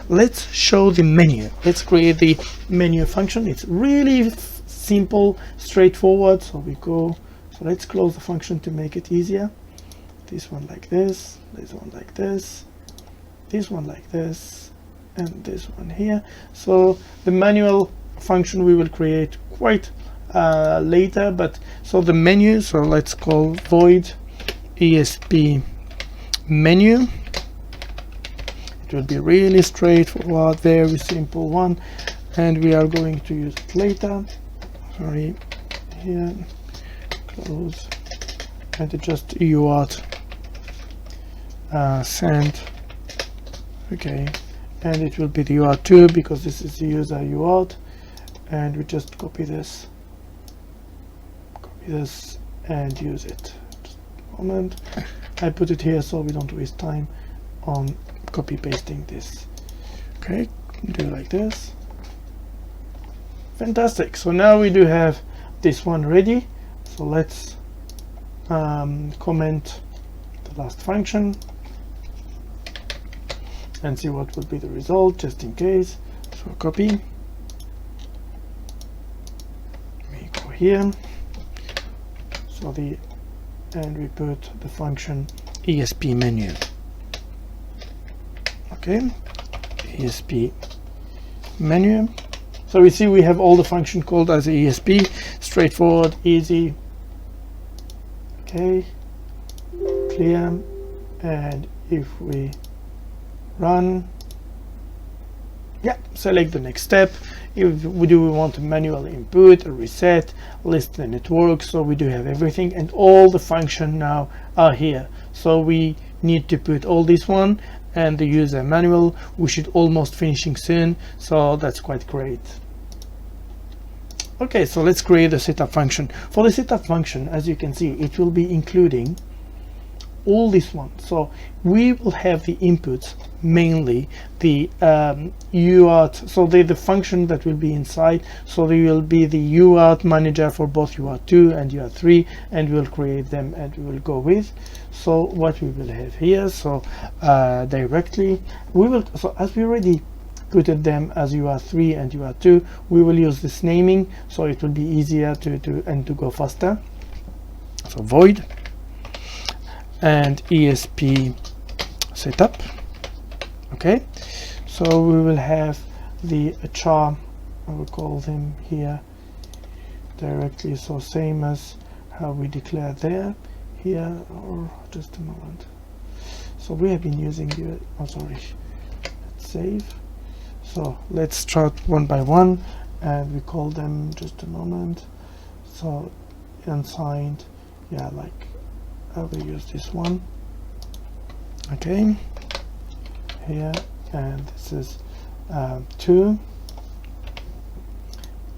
Let's show the menu. Let's create the menu function. It's really simple, straightforward. So let's close the function to make it easier. This one like this, this one like this, this one like this, and this one here. So the manual function we will create quite later, but so the menu, so let's call void ESP menu. It will be really straightforward, very simple one, and we are going to use it later. Sorry, here, close, and just UART send. Okay, and it will be the UART2 because this is the user UART, and we just copy this and use it. Just a moment. I put it here so we don't waste time on copy pasting this. Okay, do like this. Fantastic. So now we do have this one ready. So let's comment the last function and see what would be the result, just in case. So copy, we go here, so and we put the function ESP menu. Okay, ESP menu. So we see we have all the function called as ESP, straightforward, easy. Okay, clear, and if we run, yeah, select the next step. If we want a manual input, a reset, list the network, so we do have everything, and all the function now are here. So we need to put all this one and the user manual. We should almost finishing soon, so that's quite great. Okay, so let's create a setup function. For the setup function, as you can see, it will be including all this one. So we will have the inputs, mainly the UART, so the function that will be inside. So there will be the UART manager for both UART2 and UART3, and we'll create them and we will go with. So what we will have here, so directly we will, so as we already put them as UART3 and UART2, we will use this naming, so it will be easier to go faster. So void and ESP setup. Okay, so we will have the char, I will call them here directly, so same as how we declared there here, or just a moment. So we have been using the, oh sorry, let's save. So let's start one by one, and we call them, just a moment. So unsigned, yeah, like I will use this one. Okay, here, and this is 2,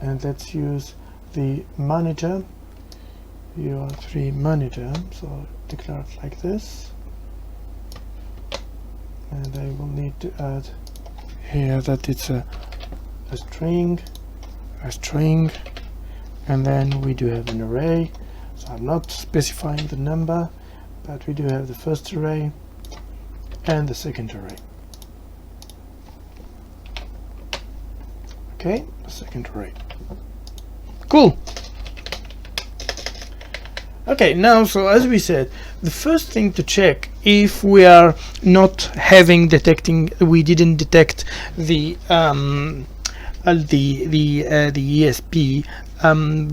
and let's use the manager, UART3 manager, so declare it like this, and I will need to add here that it's a string, and then we do have an array. So I'm not specifying the number, but we do have the first array and the second array. Okay, the second array. Cool. Okay, now, so as we said, the first thing to check if we are not having we didn't detect the ESP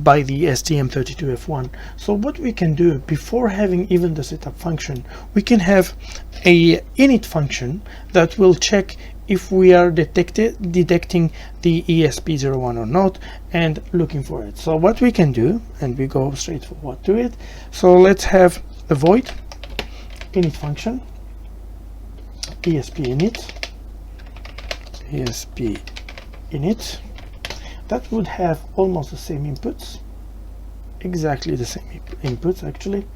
by the STM32F1. So what we can do before having even the setup function, we can have a init function that will check if we are detecting the ESP01 or not, and looking for it. So what we can do, and we go straight forward to it, so let's have a void init function, ESP init, that would have almost the same inputs, exactly the same inputs actually.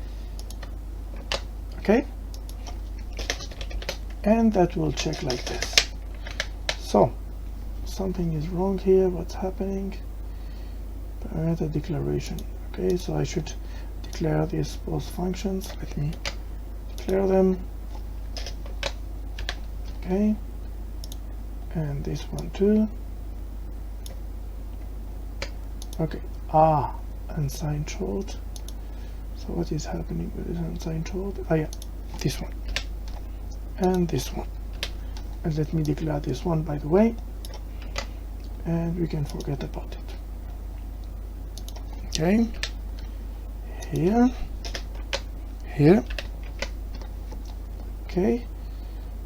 Okay, and that will check like this. So something is wrong here. What's happening? Parameter declaration. Okay, so I should declare these both functions. Let me declare them. Okay, and this one too. Okay, unsigned short. So what is happening with this unsigned short? Yeah, this one and this one. And let me declare this one, by the way, and we can forget about it. Okay, here, here. Okay,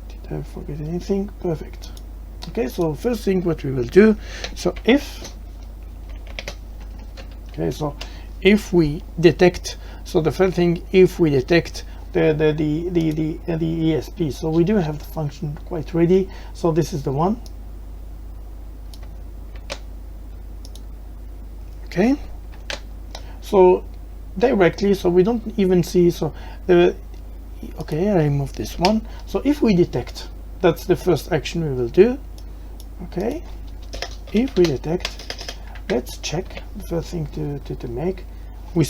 did I forget anything? Perfect. Okay, so first thing what we will do, so if we detect, so the first thing, if we detect the ESP, so we do have the function quite ready. So this is the one. Okay, so directly, so we don't even see, so the okay, I remove this one. So if we detect, that's the first action we will do. Okay, if we detect, let's check. The first thing to make, we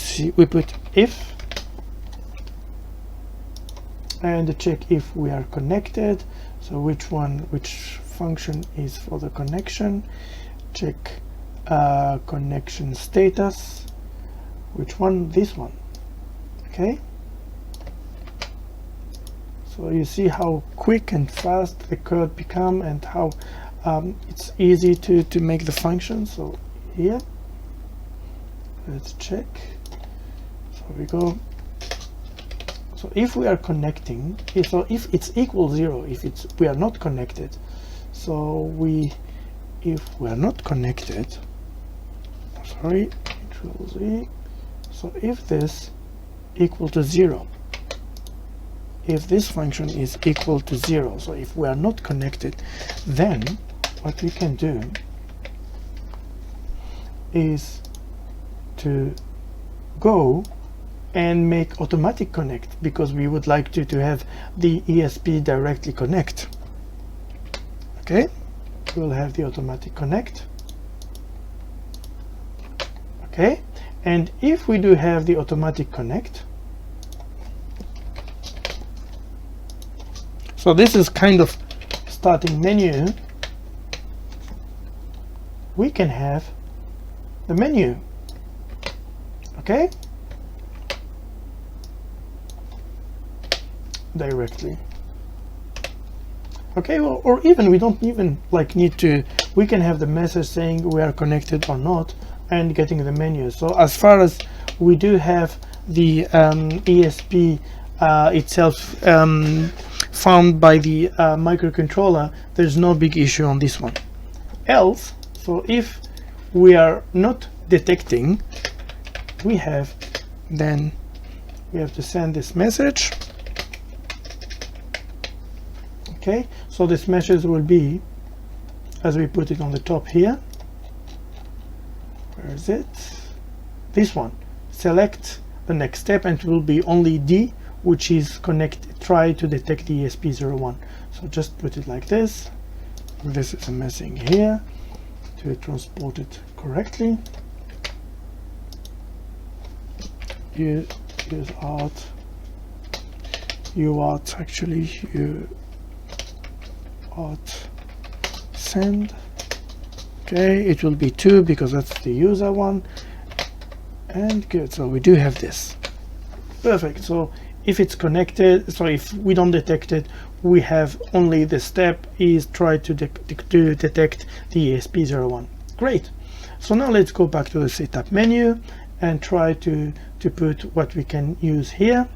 put if, and check if we are connected. So which function is for the connection? Check connection status. Which one? This one. Okay, so you see how quick and fast the code become, and how it's easy to make the function. So here, let's check. So we go. So if we are connecting, so if it's equal 0, if we are not connected, so if we are not connected, sorry, Control Z. So if this equal to 0, if this function is equal to 0, so if we are not connected, then what we can do is to go and make automatic connect, because we would like to have the ESP directly connect. Okay, we'll have the automatic connect. Okay, and if we do have the automatic connect, so this is kind of starting menu, we can have the menu. Okay, directly. Okay, well, or even we don't even need to, we can have the message saying we are connected or not, and getting the menu. So as far as we do have the ESP itself found by the microcontroller, there's no big issue on this one. Else, so if we are not detecting, we have to send this message. Okay, so this message will be, as we put it on the top here, where is it? This one. Select the next step, and it will be only D, which is try to detect the ESP01. So just put it like this. This is a missing here to transport it correctly. UART actually, UART send. Okay, it will be 2 because that's the user one. And good, so we do have this. Perfect. So if it's connected, so if we don't detect it, we have only the step is try to detect the ESP01. Great. So now let's go back to the setup menu and try to put what we can use here.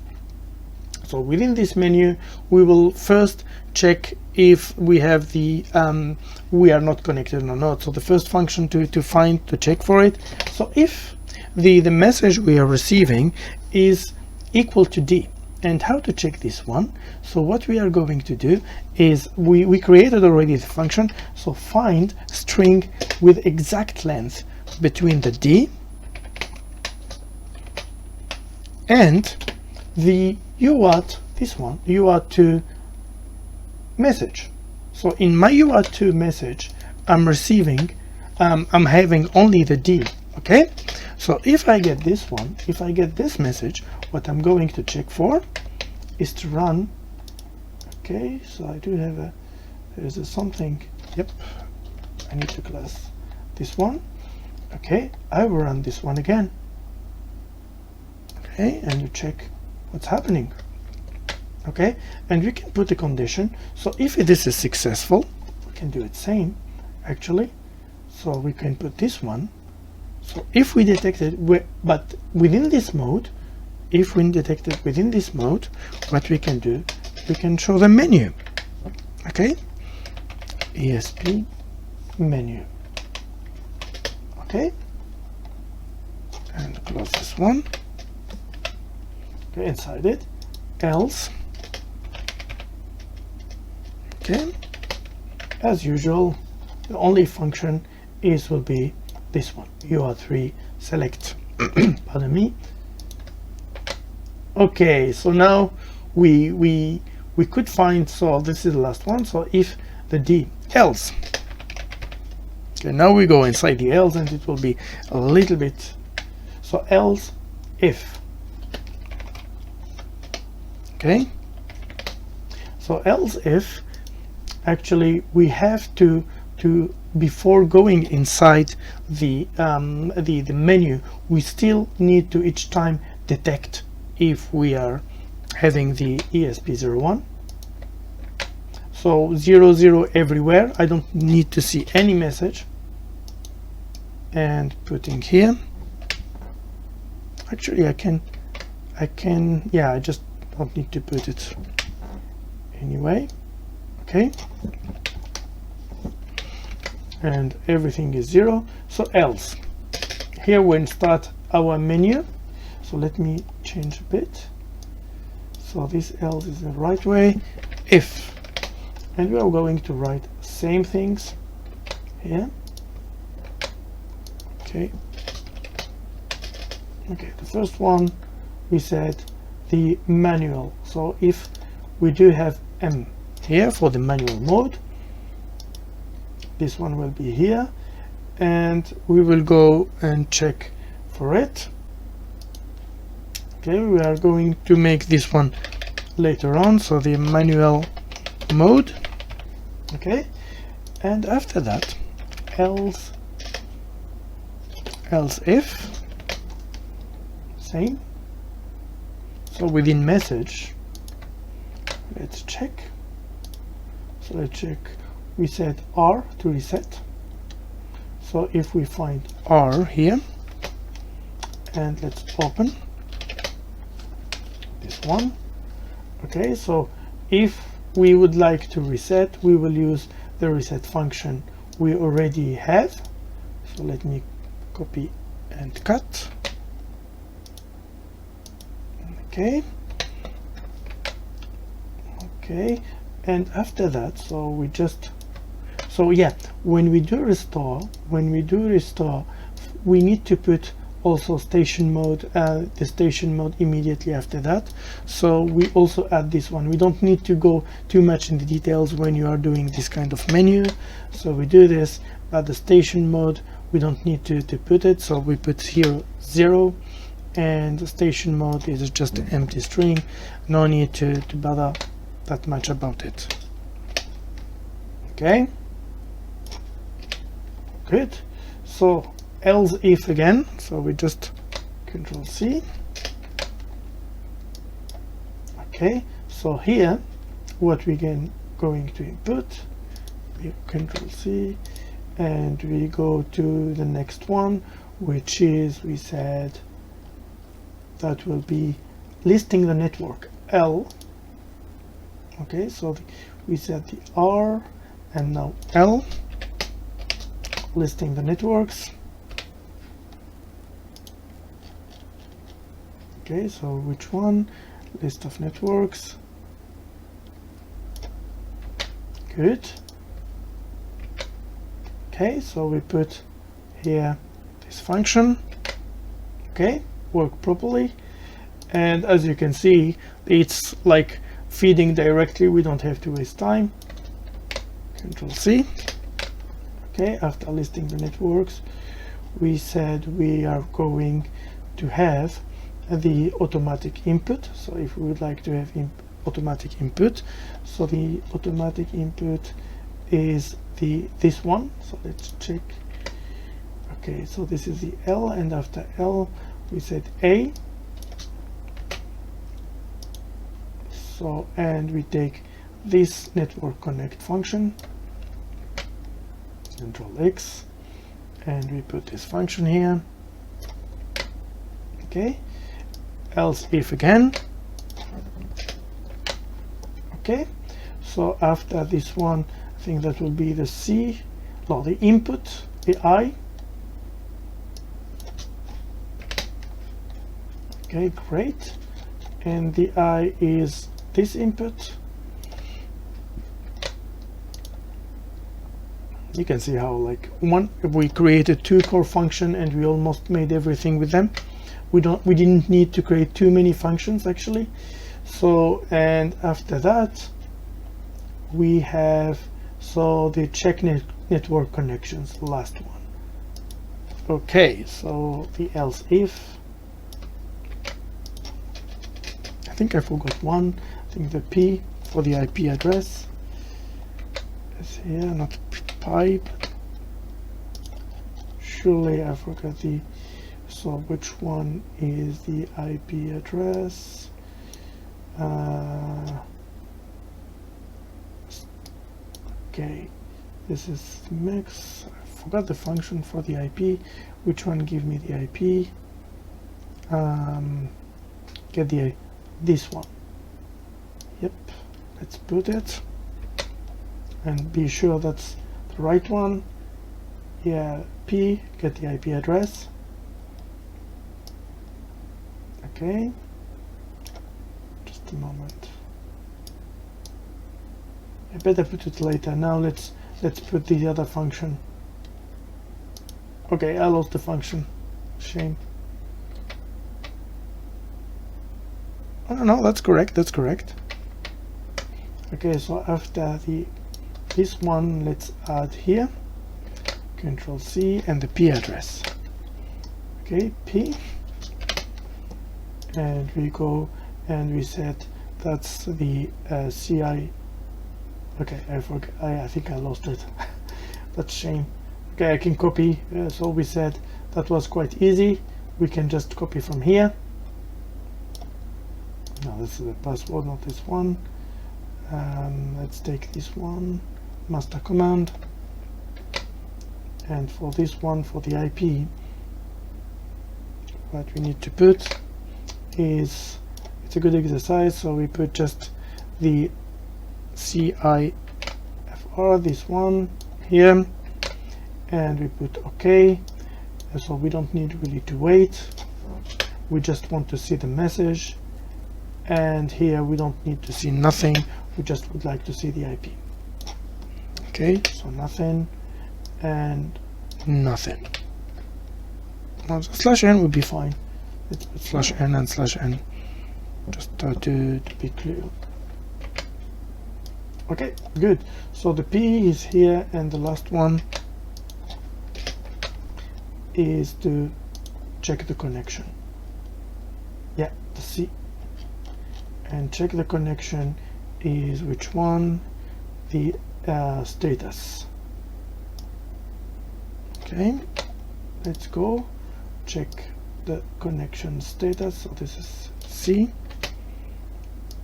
So within this menu, we will first check if we have the we are not connected or not. So the first function to check for it. So if the message we are receiving is equal to D, and how to check this one? So what we are going to do is we created already the function. So find string with exact length between the D and the UART, this one, UART2 message. So in my UART2 message, I'm receiving, I'm having only the D. Okay, so if I get this one, if I get this message, what I'm going to check for is to run. Okay, so I do have there's something Yep, I need to class this one. Okay, I will run this one again. Okay, and you check what's happening. Okay, and we can put a condition. So if this is successful, we can do it same actually. So we can put this one. So if we detect it, but within this mode, if we detect it within this mode, what we can do, we can show the menu. Okay, ESP menu. Okay, and close this one. Okay, inside it, else. Okay, as usual, the only function will be this one, UART select. Pardon me. Okay, so now we could find, so this is the last one. So if the D else. Okay, now we go inside the else, and it will be a little bit. So else if. Okay, so else if, actually we have to before going inside the menu, we still need to each time detect if we are having the ESP01. So 00 everywhere. I don't need to see any message. And putting here, actually I can, yeah, I just don't need to put it anyway. Okay, and everything is 0. So else, here when start our menu. So let me change a bit. So this else is the right way. If, and we are going to write same things here. Okay, okay, the first one we said the manual. So if we do have M here for the manual mode, this one will be here, and we will go and check for it. Okay, we are going to make this one later on, so the manual mode. Okay, and after that else if, same. So within message, let's check. So let's check, we said R to reset. So if we find R here, and let's open this one. Okay, so if we would like to reset, we will use the reset function we already have. So let me copy and cut. Okay, okay, and after that, so we just, so yeah, when we do restore, we need to put also station mode, the station mode immediately after that. So we also add this one. We don't need to go too much in the details when you are doing this kind of menu. So we do this, but the station mode, we don't need to put it. So we put here 0, and the station mode is just an empty string. No need to bother that much about it. Okay, good. So else if again, so we just Control C. Okay, so here what we going to input, we Control C, and we go to the next one, which is, we said that will be listing the network L. Okay, so we set the R and now L, listing the networks. Okay, so which one? List of networks. Good. Okay, so we put here this function. Okay, work properly, and as you can see, it's like feeding directly. We don't have to waste time. Control C. Okay, after listing the networks, we said we are going to have the automatic input. So if we would like to have automatic input, so the automatic input is this one. So let's check. Okay, so this is the L, and after L we said A. So, and we take this network connect function, Control X, and we put this function here. Okay, else if again. Okay, so after this one, I think that will be the C, no, the input, the I. Okay, great. And the I is this input. You can see how like we created two core function and we almost made everything with them. We didn't need to create too many functions actually. So, and after that we have the check network connections, the last one. Okay, so the else if, I think I forgot one. I think the P for the IP address is here, not pipe. Surely I forgot the, so which one is the IP address? Okay, this is mix. I forgot the function for the IP. Which one give me the IP? Get this one. Yep, let's put it and be sure that's the right one. Yeah, P, get the IP address. Okay, just a moment. I better put it later. Now let's put the other function. Okay, I lost the function. Shame. Oh no, that's correct. That's correct. Okay, so after this one, let's add here. Control C and the P address. Okay, P, and we go and we set that's the CI. Okay, I forgot. I think I lost it. That's shame. Okay, I can copy. So we said that was quite easy. We can just copy from here. No, this is the password, not this one. Let's take this one, master command. And for this one, for the IP, what we need to put is, it's a good exercise, so we put just the CIFR, this one here, and we put OK. So we don't need really to wait, we just want to see the message, and here we don't need to see nothing, we just would like to see the IP. Okay, so nothing and nothing. Now, /n would be fine. Let's put /n and /n just to be clear. Okay, good. So the P is here, and the last one is to check the connection. Yeah, the C. And check the connection is which one? The status. Okay, let's go check the connection status. So this is C.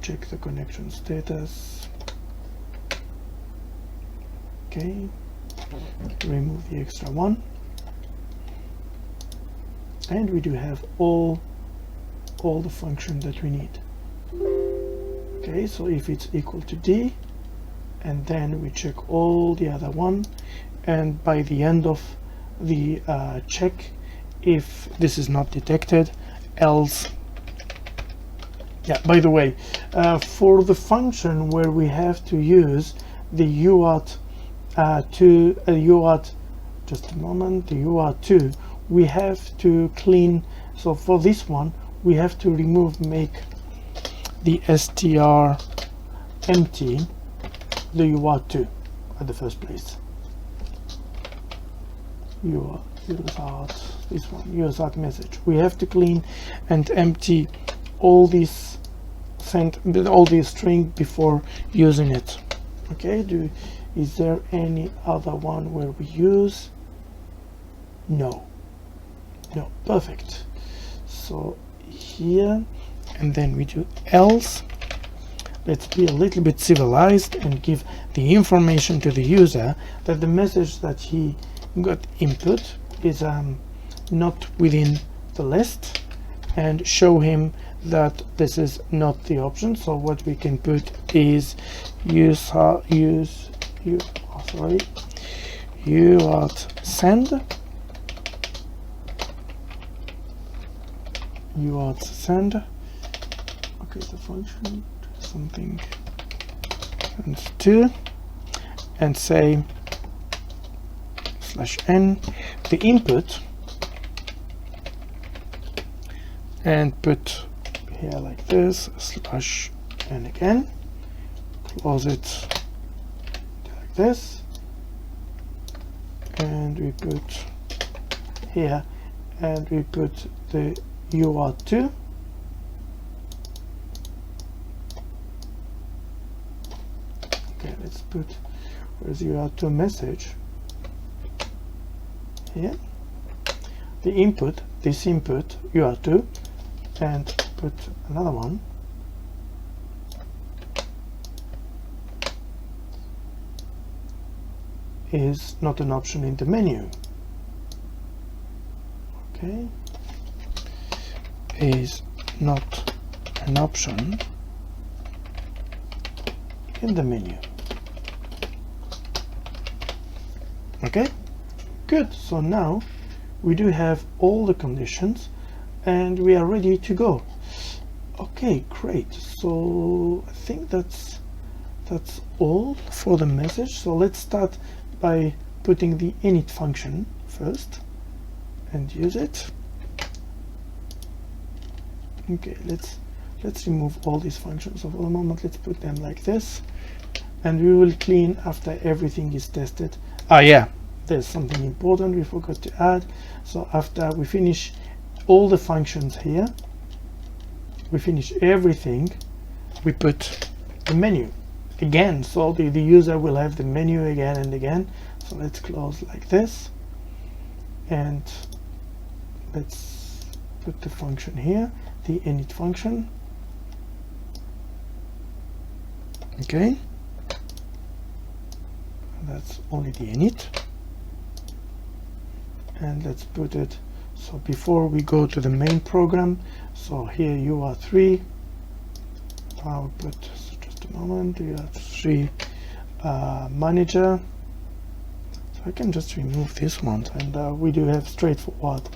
Check the connection status. Okay, remove the extra one, and we do have all the function that we need. Okay, so if it's equal to D, and then we check all the other one, and by the end of the check, if this is not detected, else. Yeah, by the way, for the function where we have to use the UART UART, just a moment, the UART2, we have to clean. So for this one, we have to make the str empty the UART2 at the first place. USART, this one, USART message. We have to clean and empty all this string before using it. Okay, Is there any other one where we use? No. Perfect. So here, and then we do else. Let's be a little bit civilized and give the information to the user that the message that he got input is not within the list, and show him that this is not the option. So what we can put is UART send, UART send. Okay, the function something and 2, and say /n the input, and put here like this /n again, close it like this, and we put here, and we put the UART2, okay, let's put, where's the UART2 message here, the input, this input UART2, and put another one, is not an option in the menu. Okay, is not an option in the menu. Okay, good. So now we do have all the conditions and we are ready to go. Okay, great. So I think that's all for the message. So let's start by putting the init function first and use it. Okay, let's remove all these functions. So for the moment, let's put them like this, and we will clean after everything is tested. Yeah, there's something important we forgot to add. So after we finish all the functions here, we finish everything, we put the menu again, so the user will have the menu again and again. So let's close like this, and let's put the function here, the init function. Okay, that's only the init, and let's put it, so before we go to the main program, so here UART3, I'll put, so just a moment, UART3 manager. So I can just remove this one, and we do have straightforward,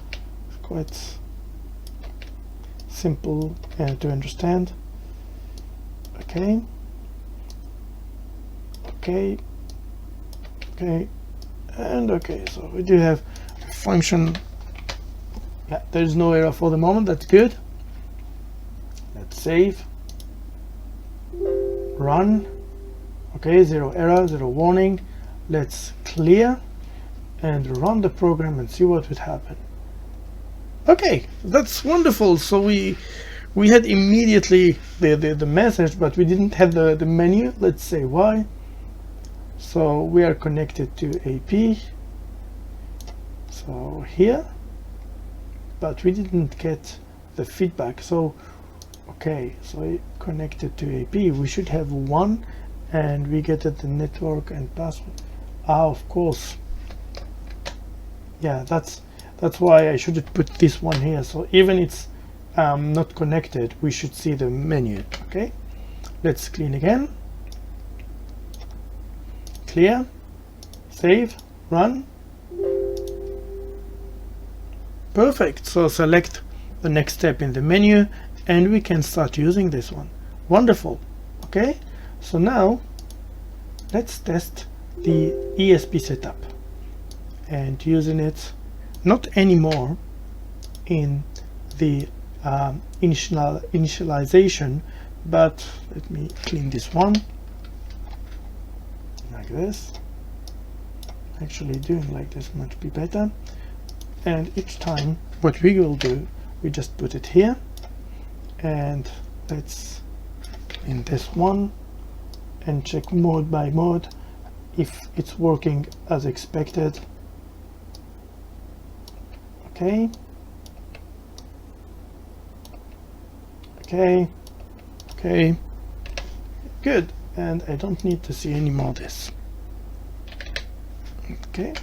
quite simple to understand. Okay, okay, okay, and okay. So we do have a function. Yeah, there's no error for the moment. That's good. Let's save, run. Okay, zero error, zero warning. Let's clear and run the program and see what would happen. Okay, that's wonderful. So we had immediately the message, but we didn't have the menu. Let's say why. So we are connected to AP, so here, but we didn't get the feedback. So okay, so connected to AP, we should have one, and we get the network and password. Of course, yeah, that's why I should have put this one here. So even it's not connected, we should see the menu. Okay, let's clean again, clear, save, run. Perfect. So select the next step in the menu, and we can start using this one. Wonderful. Okay, so now let's test the ESP setup and using it not anymore in the initialization, but let me clean this one like this. Actually doing like this might be better. And each time what we will do, we just put it here, and let's clean this one and check mode by mode if it's working as expected. Okay, okay, okay, good. And I don't need to see any more of this. Okay,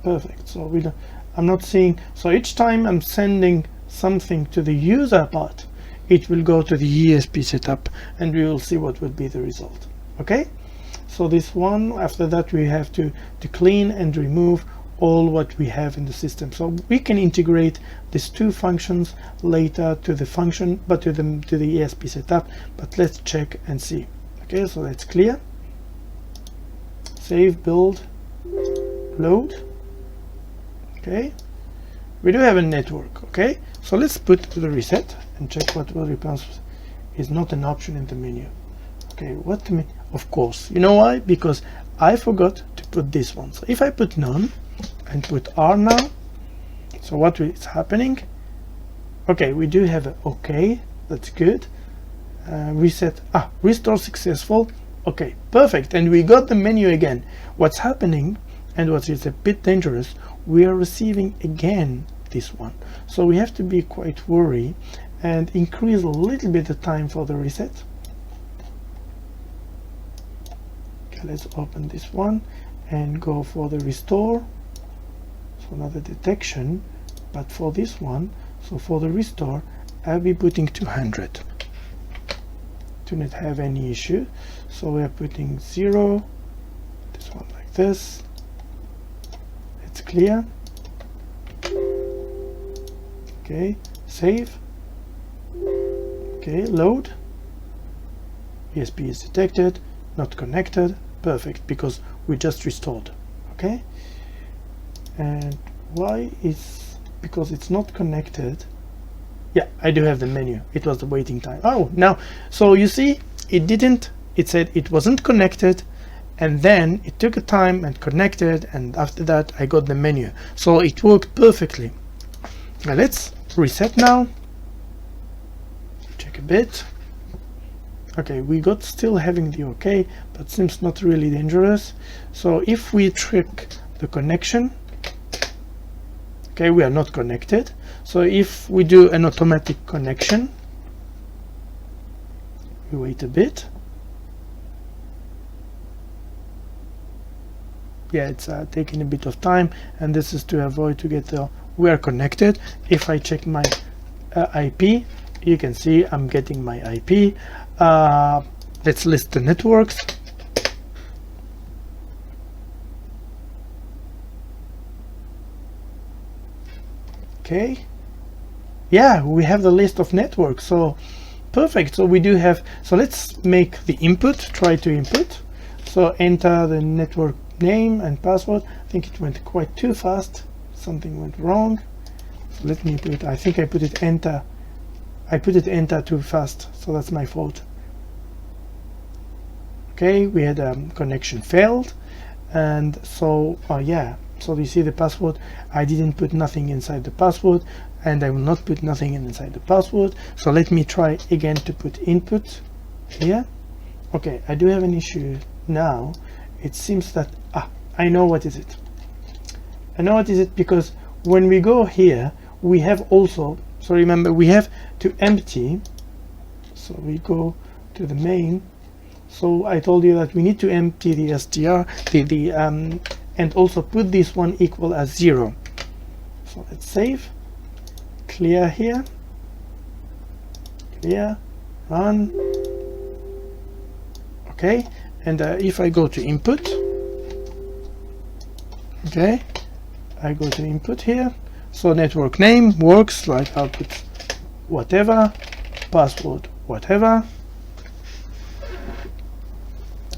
perfect. So we don't, I'm not seeing, so each time I'm sending something to the user part, it will go to the ESP setup, and we will see what would be the result. Okay, so this one, after that we have to clean and remove all what we have in the system. So we can integrate these two functions later to the function, but to the ESP setup. But let's check and see. Okay, so that's clear. Save, build, load. Okay, we do have a network. Okay, so let's put the reset and check what will response is not an option in the menu. Okay, what to me? Of course, you know why? Because I forgot to put this one. So if I put none and put R now, so what is happening? Okay, we do have a okay, that's good. Reset, restore successful. Okay, perfect, and we got the menu again. What's happening, and what is a bit dangerous, we are receiving again this one. So we have to be quite worried and increase a little bit the time for the reset. Okay, let's open this one and go for the restore. So another detection, but for this one, so for the restore, I'll be putting 200 to not have any issue. So we are putting 0, this one like this. It's clear. Okay, save. Okay, load. ESP is detected, not connected. Perfect, because we just restored. Okay, and why is, because it's not connected. Yeah, I do have the menu. It was the waiting time. Oh, now, so you see, it didn't, it said it wasn't connected, and then it took a time and connected, and after that I got the menu. So it worked perfectly. Now let's reset now. Check a bit. Okay, we got still having the okay, but seems not really dangerous. So if we trick the connection, okay, we are not connected. So if we do an automatic connection, we wait a bit. Yeah, it's taking a bit of time, and this is to avoid to get the we are connected. If I check my IP, you can see I'm getting my IP. Let's list the networks. Okay, yeah, we have the list of networks, so perfect. So we do have, so let's make the input, try to input. So enter the network name and password. I think it went quite too fast, something went wrong. So let me put, I think I put it enter, I put it enter too fast, so that's my fault. Okay, we had connection failed, and so yeah, so you see the password, I didn't put nothing inside the password, and I will not put nothing inside the password. So let me try again to put input here. Okay, I do have an issue now. It seems that I know what is it. I know what is it, because when we go here we have also, so remember we have to empty, so we go to the main. So I told you that we need to empty the str, and also put this one equal as 0. So let's save, clear here, clear, run. Okay, and if I go to input, okay, I go to input here, so network name works, like I'll put whatever, password whatever.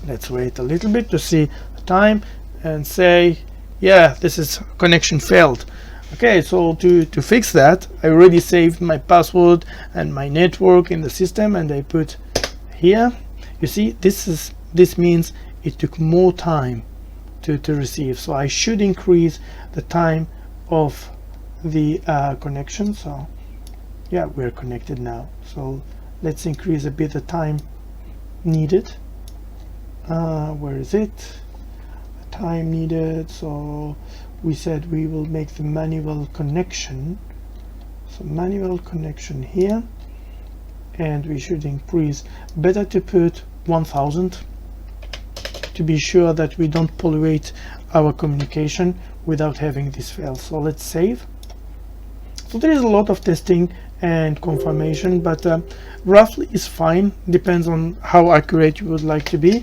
Let's wait a little bit to see the time and say, yeah, this is connection failed. Okay, so to fix that, I already saved my password and my network in the system, and I put here. You see, this means it took more time to receive, so I should increase the time of the connection. So yeah, we're connected now, so let's increase a bit the time needed. Where is it? time needed, so we said we will make the manual connection, so manual connection here, and we should increase, better to put 1000 to be sure that we don't pollute our communication without having this fail. So let's save. So there is a lot of testing and confirmation, but roughly is fine, depends on how accurate you would like to be.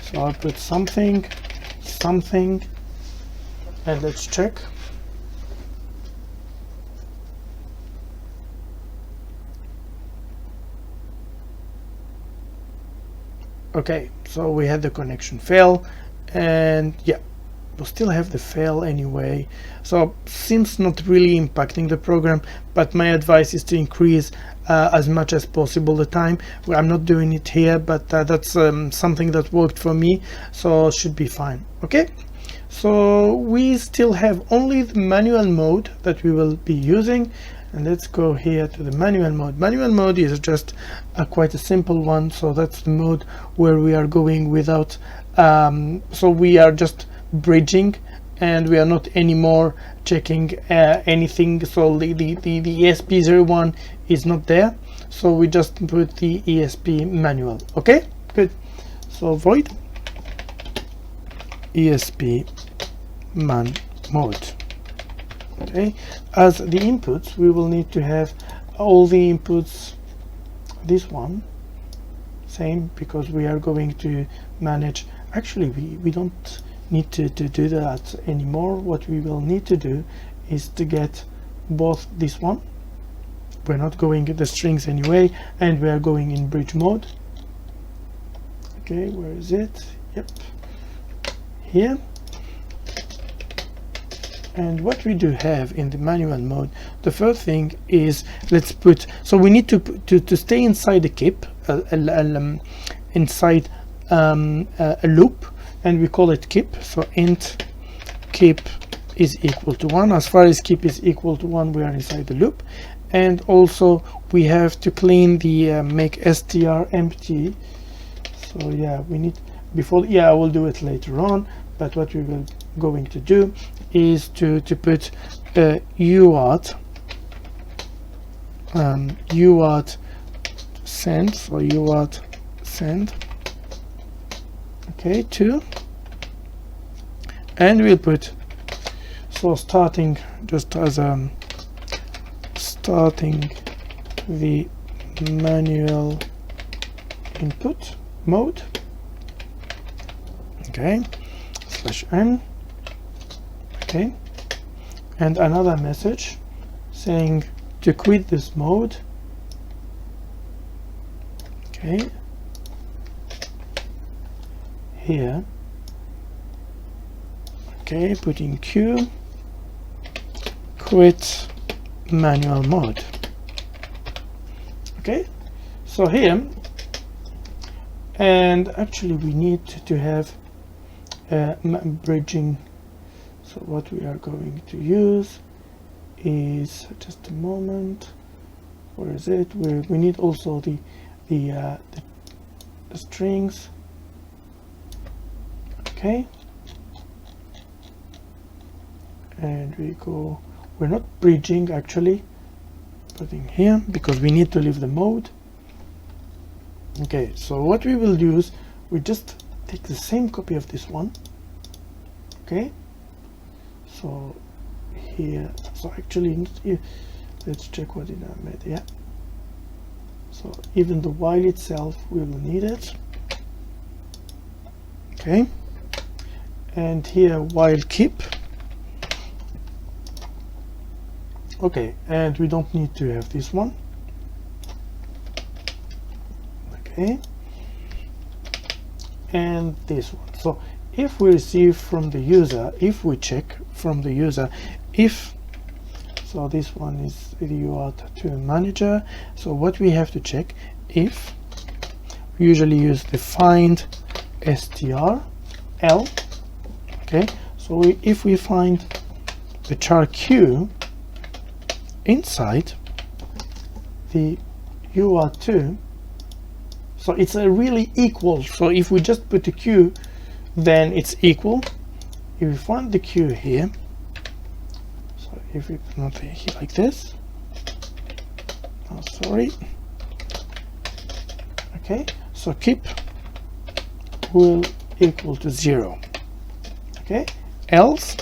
So I'll put something, and let's check. Okay, so we had the connection fail, and yeah, we'll still have the fail anyway, so seems not really impacting the program, but my advice is to increase as much as possible the time. Well, I'm not doing it here, but that's something that worked for me, so should be fine. Okay, so we still have only the manual mode that we will be using, and let's go here to the manual mode. Manual mode is just quite a simple one, so that's the mode where we are going without so we are just bridging, and we are not anymore checking anything. So the ESP01 is not there, so we just put the ESP manual. Okay, good. So void ESP man mode. Okay, as the inputs, we will need to have all the inputs, this one same, because we are going to manage, actually we don't need to do that anymore. What we will need to do is to get both this one, we're not going the strings anyway, and we are going in bridge mode. Okay, where is it? Yep, here. And what we do have in the manual mode, the first thing is, let's put, so we need to stay inside the keep, inside a loop, and we call it keep. So int keep is equal to 1. As far as keep is equal to 1, we are inside the loop. And also we have to clean the make str empty. So yeah, we need, before, yeah, I will do it later on, but what we will going to do is to put UART UART send, so UART send, okay, 2, and we'll put, so starting just as starting the manual input mode, okay, /n, okay, and another message saying to quit this mode, okay, here, okay, putting q quit manual mode. Okay, so here, and actually we need to have bridging. So what we are going to use is, just a moment, where is it? We need also the strings. Okay, and we go, we're not bridging actually, putting here because we need to leave the mode. Okay, so what we will do is we just take the same copy of this one. Okay, so here, so actually let's check what it made. Yeah, so even the while itself we will need it. Okay, and here while keep. Okay, and we don't need to have this one. Okay, and this one. So if we receive from the user, if we check from the user, if, so this one is the UART manager. So what we have to check, if we usually use the find strl. Okay, so if we find the char q inside the UART2, so it's a really equal. So if we just put a q, then it's equal. if we find the Q here, so if we put it here like this, oh sorry, okay, so keep will equal to 0, okay, else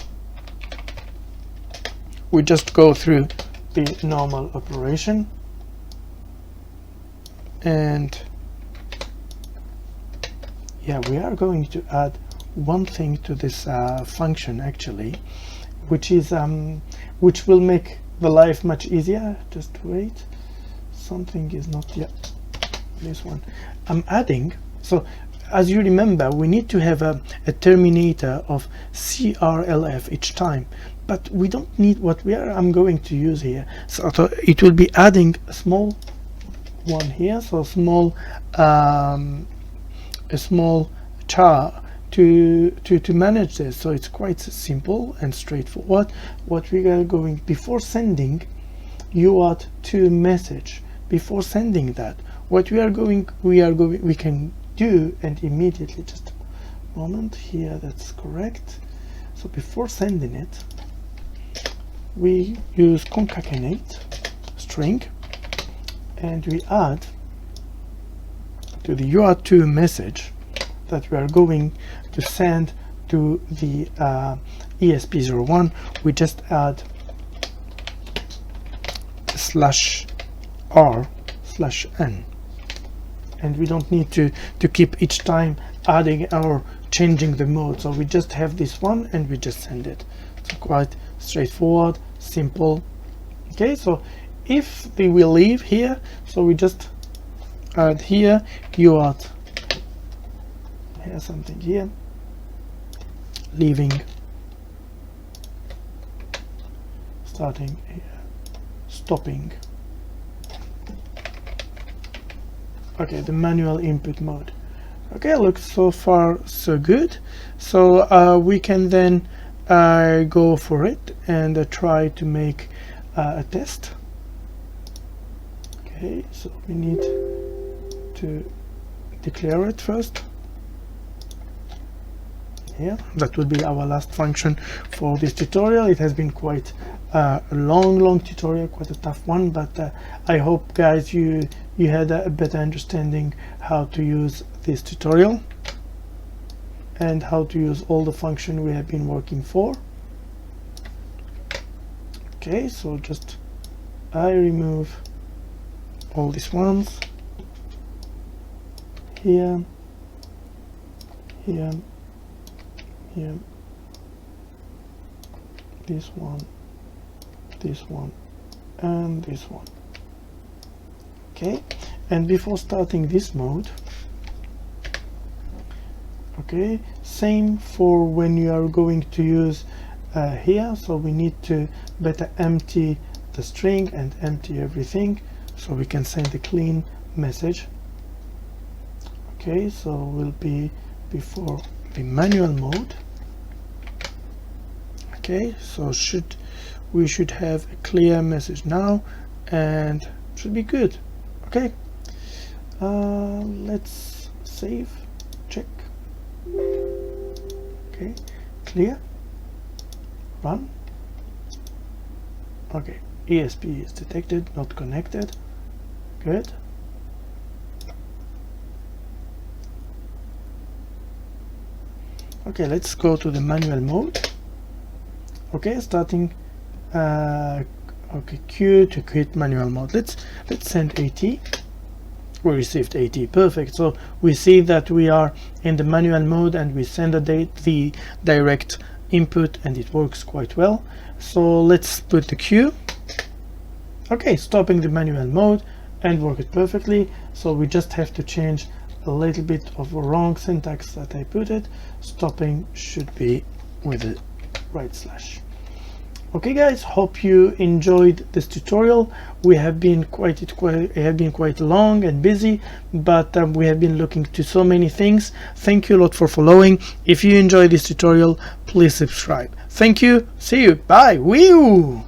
we just go through the normal operation, and yeah, we are going to add one thing to this function actually, which is which will make the life much easier. Just wait, something is not yet this one. I'm adding, so as you remember, we need to have a terminator of CRLF each time, but we don't need what I'm going to use here. So it will be adding a small one here, so a small char to manage this. So it's quite simple and straightforward. What we are going, before sending UART to message, before sending that, what we can do, and immediately, just a moment here, that's correct. So before sending it, we use concatenate string, and we add to the UART2 message that we are going to send to the ESP01, we just add /r/n, and we don't need to keep each time adding or changing the mode. So we just have this one and we just send it. So quite straightforward, simple. Okay, so if they will leave here, so we just add here UART, here's something here, leaving, starting here, stopping. Okay, the manual input mode. Okay, looks so far so good. So we can then go for it and try to make a test. Okay, so we need to declare it first. Yeah, that will be our last function for this tutorial. It has been quite a long tutorial, quite a tough one, but I hope, guys, you had a better understanding how to use this tutorial and how to use all the function we have been working for. Okay, so just I remove all these ones here, here, here, this one, and this one. Okay, and before starting this mode, okay, same for when you are going to use here. So we need to better empty the string and empty everything so we can send a clean message. Okay, so will be before the manual mode. Okay, so we should have a clear message now and should be good. Okay, let's save, check. Okay, clear, run. Okay, ESP is detected, not connected. Good. Okay, let's go to the manual mode. Okay, starting okay, Q to quit manual mode. Let's send AT. We received AT, perfect. So we see that we are in the manual mode and we send the direct input and it works quite well. So let's put the Q. Okay, stopping the manual mode and work it perfectly. So we just have to change a little bit of a wrong syntax that I put it. Stopping should be with the right slash. Okay, guys, hope you enjoyed this tutorial. We have been quite long and busy, but we have been looking to so many things. Thank you a lot for following. If you enjoyed this tutorial, please subscribe. Thank you. See you. Bye. WeeW.